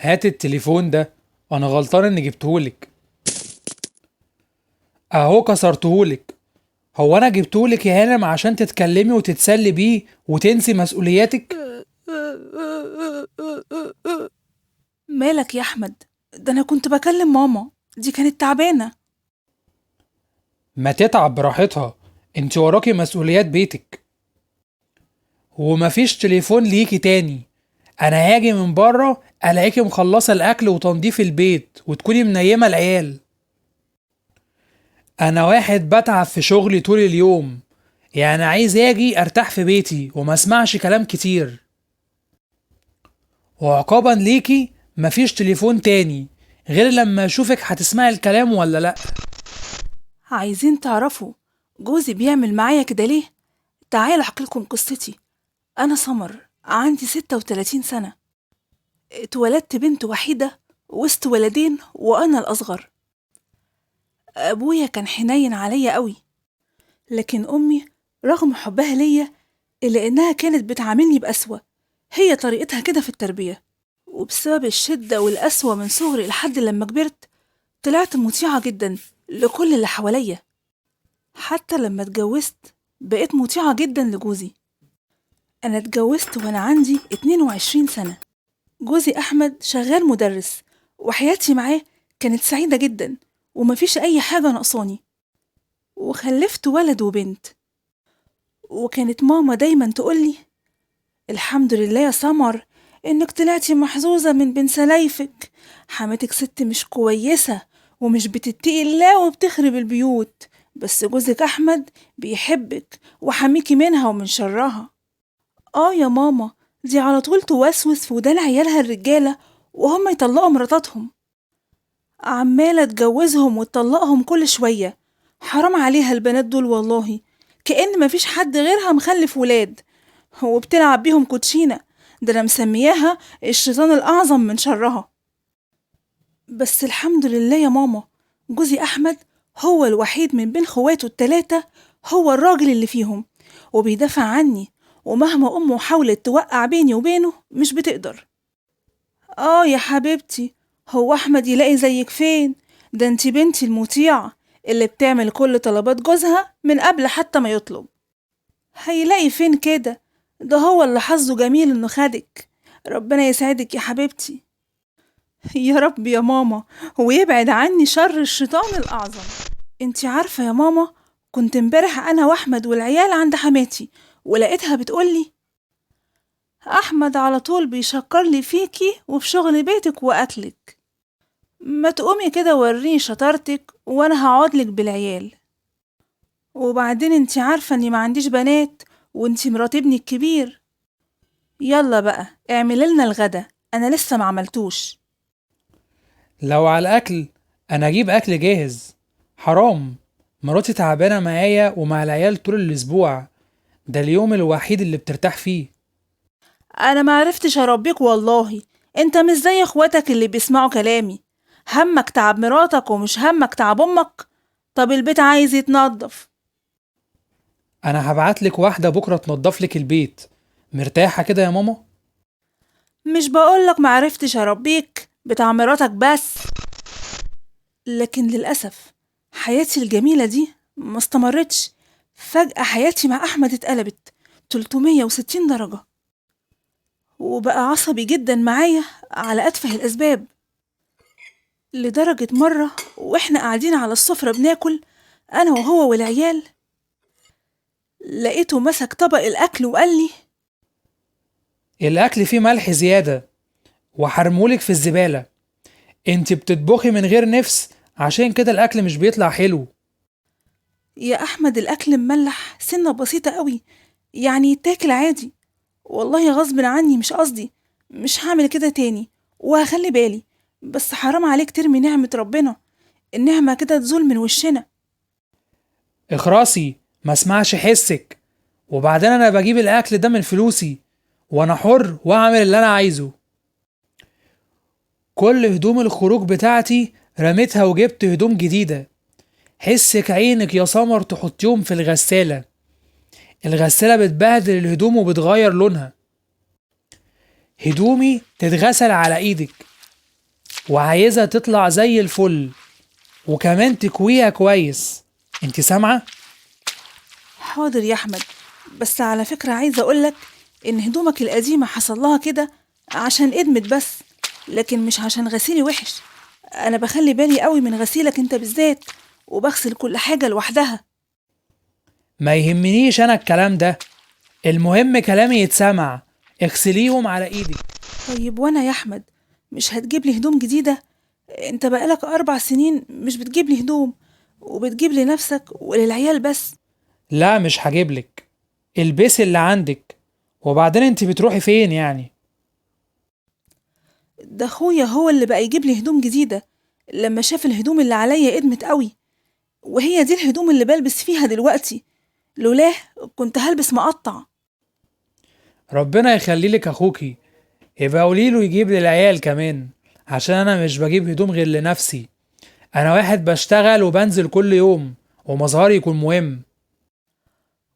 هات التليفون ده. انا غلطان اني جبتهولك. اهو كسرتهولك. هو انا جبتهولك يا هانم عشان تتكلمي وتتسلي بيه وتنسي مسؤولياتك؟ مالك يا أحمد؟ ده أنا كنت بكلم ماما، دي كانت تعبانة. ما تتعب براحتها. انت وراكي مسؤوليات بيتك. ومفيش تليفون ليكي تاني. انا هاجي من بره الاقيكي مخلصه الاكل وتنظيف البيت وتكوني منيمه العيال. انا واحد بتعب في شغلي طول اليوم، يعني عايز اجي ارتاح في بيتي وما اسمعش كلام كتير. وعقابا ليكي مفيش تليفون تاني غير لما اشوفك هتسمعي الكلام ولا لا. عايزين تعرفوا جوزي بيعمل معايا كده ليه؟ تعالوا أحكيلكم قصتي. أنا سمر، عندي 36 سنة. اتولدت بنت وحيدة وسط ولدين وأنا الأصغر. أبويا كان حنين عليا قوي، لكن أمي رغم حبها ليا إلا إنها كانت بتعاملني بقسوة. هي طريقتها كده في التربية. وبسبب الشدة والقسوة من صغري لحد لما كبرت طلعت مطيعة جدا لكل اللي حواليا. حتى لما اتجوزت بقيت مطيعة جدا لجوزي. أنا اتجوزت وأنا عندي 22 سنة. جوزي أحمد شغال مدرس، وحياتي معاه كانت سعيدة جدا ومفيش أي حاجة ناقصاني. وخلفت ولد وبنت. وكانت ماما دايما تقولي: الحمد لله يا سمر إنك طلعتي محظوظة من بين سلايفك. حماتك ست مش كويسة ومش بتتقي الله وبتخرب البيوت، بس جوزك أحمد بيحبك وحميكي منها ومن شرها. يا ماما، دي على طول توسوس في ودان عيالها الرجالة وهم يطلقوا مراتاتهم. عمالة تجوزهم وتطلقهم كل شوية. حرام عليها البنات دول والله، كأن مفيش حد غيرها مخلف ولاد وبتلعب بيهم كوتشينة. ده أنا مسمياها الشيطان الأعظم من شرها. بس الحمد لله يا ماما، جوزي أحمد هو الوحيد من بين خواته التلاتة، هو الراجل اللي فيهم وبيدافع عني. ومهما أمه حاولت توقع بيني وبينه مش بتقدر. يا حبيبتي، هو أحمد يلاقي زيك فين؟ ده انتي بنتي المطيعة اللي بتعمل كل طلبات جوزها من قبل حتى ما يطلب. هيلاقي فين كده؟ ده هو اللي حظه جميل انه خدك. ربنا يسعدك يا حبيبتي. يا رب يا ماما، ويبعد عني شر الشيطان الأعظم. انتي عارفة يا ماما، كنت امبارح أنا وأحمد والعيال عند حماتي ولقيتها بتقولي: أحمد على طول بيشكر لي فيكي وفي شغل بيتك وأكلك. ما تقومي كده وريني شطارتك وأنا هقعدلك بالعيال. وبعدين انتي عارفة اني ما عنديش بنات وانتي مرات ابني الكبير. يلا بقى اعملي لنا الغدا، انا لسه ما عملتوش. لو على الاكل انا اجيب اكل جاهز. حرام. مراتي تعبانه معايا ومع العيال طول الاسبوع. ده اليوم الوحيد اللي بترتاح فيه. انا ما عرفتش اربيك والله. انت مش زي اخواتك اللي بيسمعوا كلامي. همك تعب مراتك ومش همك تعب امك. طب البيت عايز يتنضف. انا هبعتلك واحده بكره تنضف لك البيت. مرتاحه كده يا ماما؟ مش بقولك ما عرفتش اربيك، بتاع مراتك بس. لكن للأسف حياتي الجميلة دي ما استمرتش. فجأة حياتي مع أحمد اتقلبت 360 درجة، وبقى عصبي جدا معايا على أتفه الأسباب. لدرجة مرة وإحنا قاعدين على السفرة بناكل أنا وهو والعيال، لقيته مسك طبق الأكل وقال لي: الاكل فيه ملح زياده وحرمولك في الزباله. انت بتطبخي من غير نفس، عشان كده الاكل مش بيطلع حلو. يا أحمد الأكل مملح سنة بسيطة قوي، يعني يتاكل عادي. والله غصب عني، مش قصدي. مش هعمل كده تاني وهخلي بالي. بس حرام عليك ترمي نعمة ربنا، النعمة كده تزول من وشنا. اخرسي، ما اسمعش حسك. وبعدين انا بجيب الاكل ده من فلوسي، وانا حر واعمل اللي انا عايزه. كل هدوم الخروج بتاعتي رميتها وجبت هدوم جديدة. حسك عينك يا سمر تحطيهم في الغسالة. الغسالة بتبهدل الهدوم وبتغير لونها. هدومي تتغسل على ايدك، وعايزها تطلع زي الفل، وكمان تكويها كويس. انت سامعة؟ حاضر يا أحمد، بس على فكرة عايزة أقولك إن هدومك القديمة حصل لها كده عشان ادمت بس، لكن مش عشان غسيلي وحش. أنا بخلي بالي قوي من غسيلك أنت بالذات، وبغسل كل حاجة لوحدها. ما يهمنيش انا الكلام ده، المهم كلامي يتسمع. اغسليهم على ايدك. طيب وأنا يا أحمد مش هتجيب لي هدوم جديدة؟ أنت بقالك 4 سنين مش بتجيب لي هدوم، وبتجيب لنفسك وللعيال بس. لا مش هجيبلك، البسي اللي عندك. وبعدين انت بتروحي فين يعني؟ ده أخويا هو اللي بقى يجيب لي هدوم جديدة لما شاف الهدوم اللي عليا ادمت قوي، وهي دي الهدوم اللي بلبس فيها دلوقتي، لولاه كنت هلبس مقطع. ربنا يخلي لك اخوكي، يبقى قوليله يجيب للعيال كمان، عشان انا مش بجيب هدوم غير لنفسي. انا واحد بشتغل وبنزل كل يوم، ومظهري يكون مهم.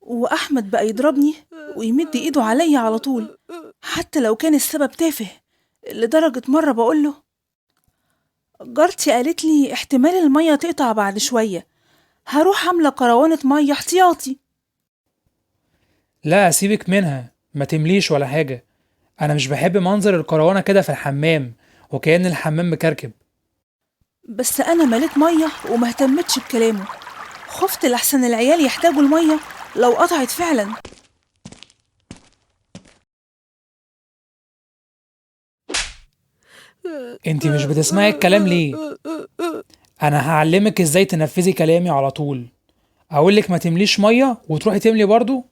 وأحمد بقى يضربني ويمد إيده عليا على طول، حتى لو كان السبب تافه، لدرجة مرة بقوله: جارتي قالت لي احتمال المية تقطع بعد شوية، هروح عاملة كروانة مية احتياطي. لا سيبك منها، ما تمليش ولا حاجة. انا مش بحب منظر الكروانة كده في الحمام، وكأن الحمام مكركب. بس أنا مليت مية وما اهتمتش بكلامه، خفت لحسن العيال يحتاجوا المية لو قطعت فعلا. انت مش بتسمعي الكلام ليه؟ انا هعلمك ازاي تنفذي كلامي على طول. اقولك ما تمليش مية وتروحي تملي برضو.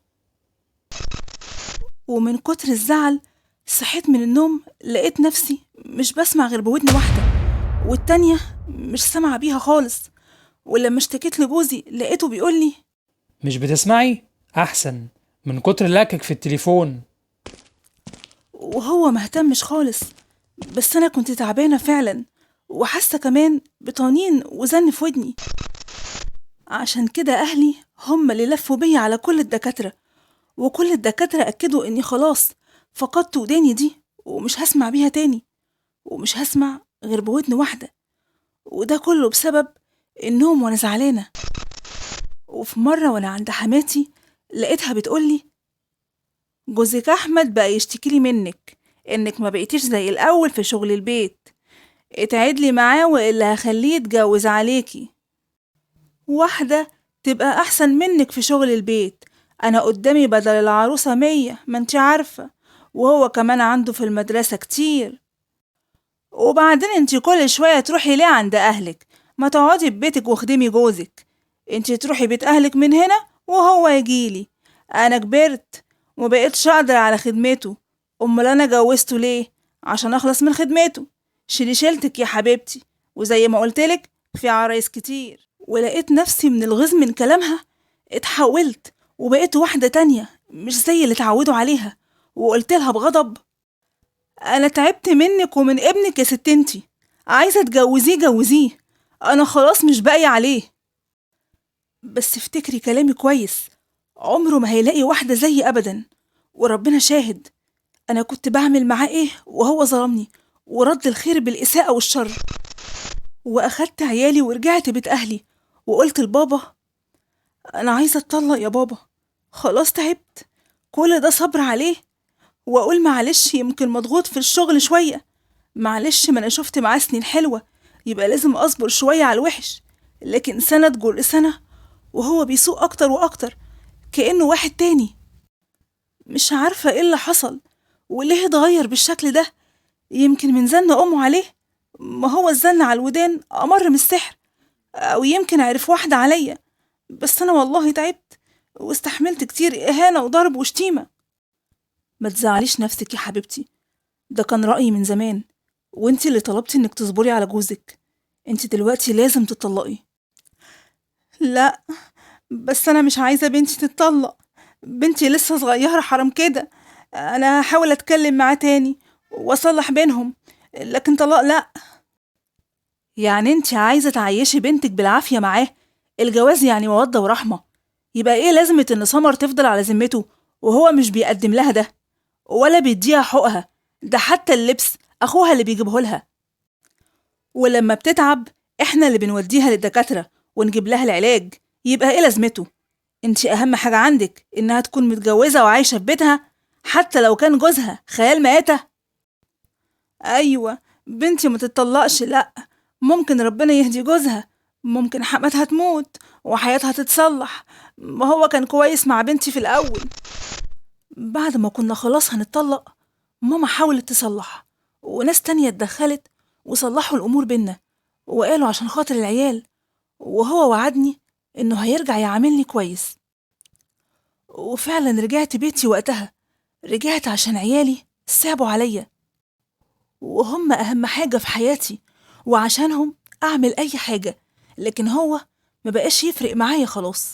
ومن كتر الزعل صحيت من النوم لقيت نفسي مش بسمع غير بودن واحدة، والتانية مش سامعة بيها خالص. ولما اشتكيت لجوزي لقيته بيقولي: مش بتسمعي؟ احسن، من كتر لكك في التليفون. وهو مهتمش خالص، بس أنا كنت تعبانة فعلا، وحاسة كمان بطنين وزن في ودني. عشان كده أهلي هم اللي لفوا بيا على كل الدكاترة، وكل الدكاترة أكدوا إني خلاص فقدت وداني دي، ومش هسمع بيها تاني، ومش هسمع غير بودن واحدة. وده كله بسبب النوم وأنا زعلانة. وفي مرة وأنا عند حماتي لقيتها بتقولي: جوزك أحمد بقى يشتكيلي منك، إنك ما بقيتيش زي الأول في شغل البيت، اتعدلي معاه وإلا هخليه يتجوز عليكي، واحدة تبقى أحسن منك في شغل البيت. أنا قدامي بدل العروسة 100، ما انتي عارفة، وهو كمان عنده في المدرسة كتير. وبعدين انتي كل شوية تروحي ليه عند أهلك؟ ما تقعدي في بيتك واخدمي جوزك. انتي تروحي بيت أهلك من هنا وهو يجيلي. أنا كبرت ومبقتش أقدر على خدمته، أمال أنا جوزته ليه؟ عشان أخلص من خدمته. شيلي شيلتك يا حبيبتي، وزي ما قلتلك في عرايس كتير. ولقيت نفسي من الغيظ من كلامها اتحولت وبقيت واحدة تانية مش زي اللي اتعودوا عليها، وقلتلها بغضب: أنا تعبت منك ومن ابنك يا ست انتي، عايزة تجوزيه جوزيه، أنا خلاص مش باقية عليه. بس افتكري كلامي كويس، عمره ما هيلاقي واحدة زيي أبدا، وربنا شاهد. أنا كنت بعمل معاه إيه وهو ظلمني ورد الخير بالإساءة والشر. وأخدت عيالي ورجعت بيت أهلي، وقلت لبابا: أنا عايزة أتطلق يا بابا، خلاص تعبت، كل ده صبر عليه. وأقول معلش يمكن مضغوط في الشغل شوية، معلش ما أنا شفت معاه سنين حلوة، يبقى لازم أصبر شوية على الوحش. لكن سنة تجر سنة وهو بيسوء أكتر وأكتر، كأنه واحد تاني. مش عارفة إيه اللي حصل وليه اتغير بالشكل ده. يمكن من زن أمه عليه، ما هو الزن على الودان أمر من السحر، أو يمكن عرف واحدة عليا. بس أنا والله تعبت واستحملت كتير إهانة وضرب وشتيمة. ما تزعليش نفسك يا حبيبتي، ده كان رأيي من زمان، وانتي اللي طلبتي انك تصبري على جوزك. انتي دلوقتي لازم تطلقي. لا، بس انا مش عايزة بنتي تتطلق، بنتي لسه صغيرة حرام كده. انا هحاول اتكلم معاه تاني واصلح بينهم، لكن طلاق لا. يعني انتي عايزة تعيشي بنتك بالعافية معاه؟ الجواز يعني مودة ورحمة، يبقى ايه لازمة ان سمر تفضل على ذمته وهو مش بيقدم لها ده ولا بيديها حقوقها؟ ده حتى اللبس اخوها اللي بيجيبه لها. ولما بتتعب احنا اللي بنوديها للدكاترة ونجيب لها العلاج، يبقى ايه لازمته؟ انتي اهم حاجة عندك انها تكون متجوزة وعايشة في بيتها حتى لو كان جوزها خيال مآتة. ايوه، بنتي ما تتطلقش، لا، ممكن ربنا يهدي جوزها، ممكن حماتها تموت وحياتها تتصلح. ما هو كان كويس مع بنتي في الاول. بعد ما كنا خلاص هنتطلق ماما حاولت تصلح، وناس تانية اتدخلت وصلحوا الامور بينا، وقالوا عشان خاطر العيال، وهو وعدني انه هيرجع يعاملني كويس. وفعلا رجعت بيتي وقتها، رجعت عشان عيالي صعبوا عليا، وهم أهم حاجة في حياتي، وعشانهم أعمل أي حاجة. لكن هو ما بقاش يفرق معايا خلاص،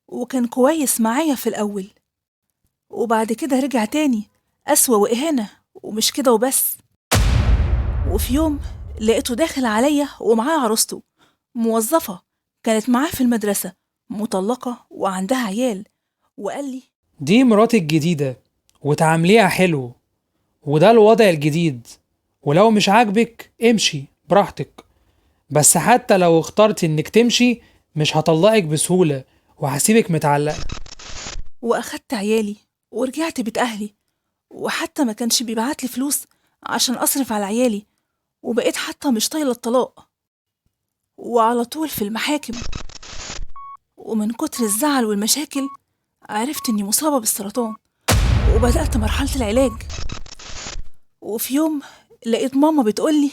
وكان كويس معايا في الأول، وبعد كده رجع تاني أسوأ وإهانة. ومش كده وبس، وفي يوم لقيته داخل عليا ومعاه عروسته، موظفة كانت معاه في المدرسة، مطلقة وعندها عيال، وقال لي: دي مراتي الجديدة وتعامليها حلو، وده الوضع الجديد، ولو مش عاجبك امشي براحتك، بس حتى لو اخترت انك تمشي مش هطلقك بسهولة وهسيبك متعلقة. وأخدت عيالي ورجعت بيت أهلي، وحتى ما كانش بيبعتلي فلوس عشان أصرف على عيالي، وبقيت حتى مش طايلة الطلاق، وعلى طول في المحاكم. ومن كتر الزعل والمشاكل عرفت إني مصابة بالسرطان، وبدأت مرحلة العلاج. وفي يوم لقيت ماما بتقولي: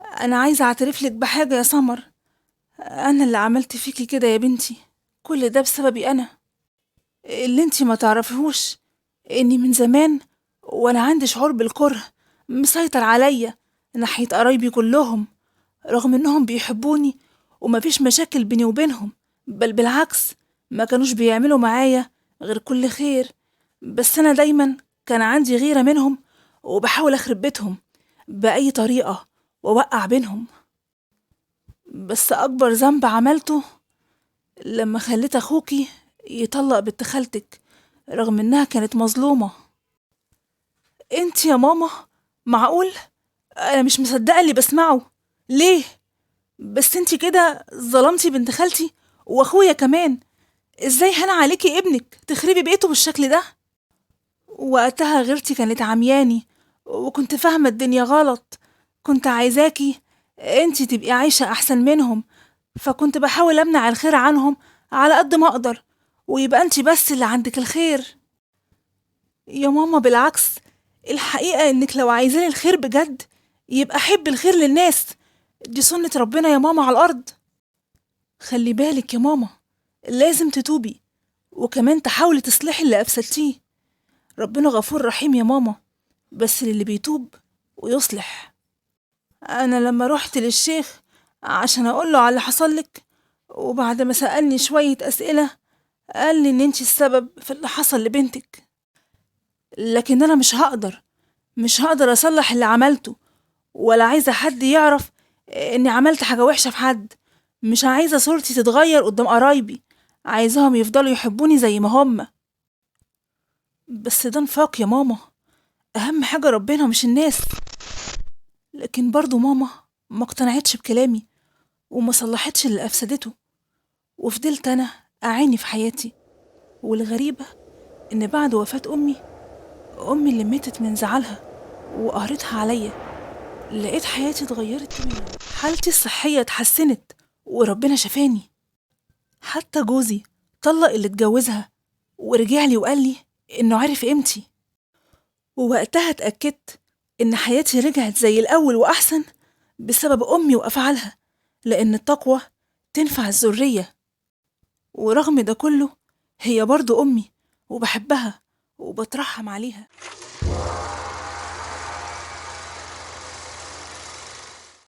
أنا عايزة أعترفلك بحاجة يا سمر، أنا اللي عملت فيكي كده يا بنتي، كل ده بسببي أنا. اللي انتي ما تعرفيهوش إني من زمان وأنا عندي شعور بالكره مسيطر عليا ناحية قرايبي كلهم، رغم إنهم بيحبوني ومفيش مشاكل بيني وبينهم، بل بالعكس ما كانوش بيعملوا معايا غير كل خير. بس أنا دايما كان عندي غيرة منهم، وبحاول أخرب بيتهم بأي طريقة وأوقع بينهم. بس أكبر ذنب عملته لما خليت أخوكي يطلق بنت خالتك رغم إنها كانت مظلومة. انت يا ماما، معقول؟ أنا مش مصدقة اللي بسمعه. ليه؟ بس انت كده ظلمتي بنت خالتي وأخويا كمان. ازاي هنا عليكي ابنك تخربي بيته بالشكل ده؟ وقتها غيرتي كانت عمياني، وكنت فاهمة الدنيا غلط، كنت عايزاكي انتي تبقي عايشة أحسن منهم، فكنت بحاول أمنع الخير عنهم على قد ما أقدر، ويبقى انتي بس اللي عندك الخير. يا ماما بالعكس، الحقيقة إنك لو عايزالي الخير بجد يبقى حب الخير للناس، دي سنة ربنا يا ماما على الأرض. خلي بالك يا ماما، لازم تتوبي، وكمان تحاولي تصلحي اللي أفسدتيه. ربنا غفور رحيم يا ماما، بس للي بيتوب ويصلح. أنا لما رحت للشيخ عشان أقوله على اللي حصلك، وبعد ما سألني شوية أسئلة قال لي إن انتي السبب في اللي حصل لبنتك، لكن أنا مش هقدر أصلح اللي عملته، ولا عايزة حد يعرف إني عملت حاجة وحشة في حد. مش عايزة صورتي تتغير قدام قرايبي، عايزاهم يفضلوا يحبوني زي ما هم. بس ده نفاق يا ماما، أهم حاجة ربنا مش الناس. لكن برضو ماما ما اقتنعتش بكلامي وما صلحتش اللي أفسدته، وفضلت أنا أعاني في حياتي. والغريبة إن بعد وفاة أمي اللي ماتت من زعلها وقهرتها عليا، لقيت حياتي اتغيرت تماما، حالتي الصحية اتحسنت وربنا شفاني. حتى جوزي طلق اللي اتجوزها ورجعلي وقال لي إنه عارف قيمتي، ووقتها اتأكدت إن حياتي رجعت زي الأول وأحسن بسبب أمي وأفعالها، لأن التقوى تنفع الذرية. ورغم ده كله هي برضو أمي، وبحبها وبترحم عليها.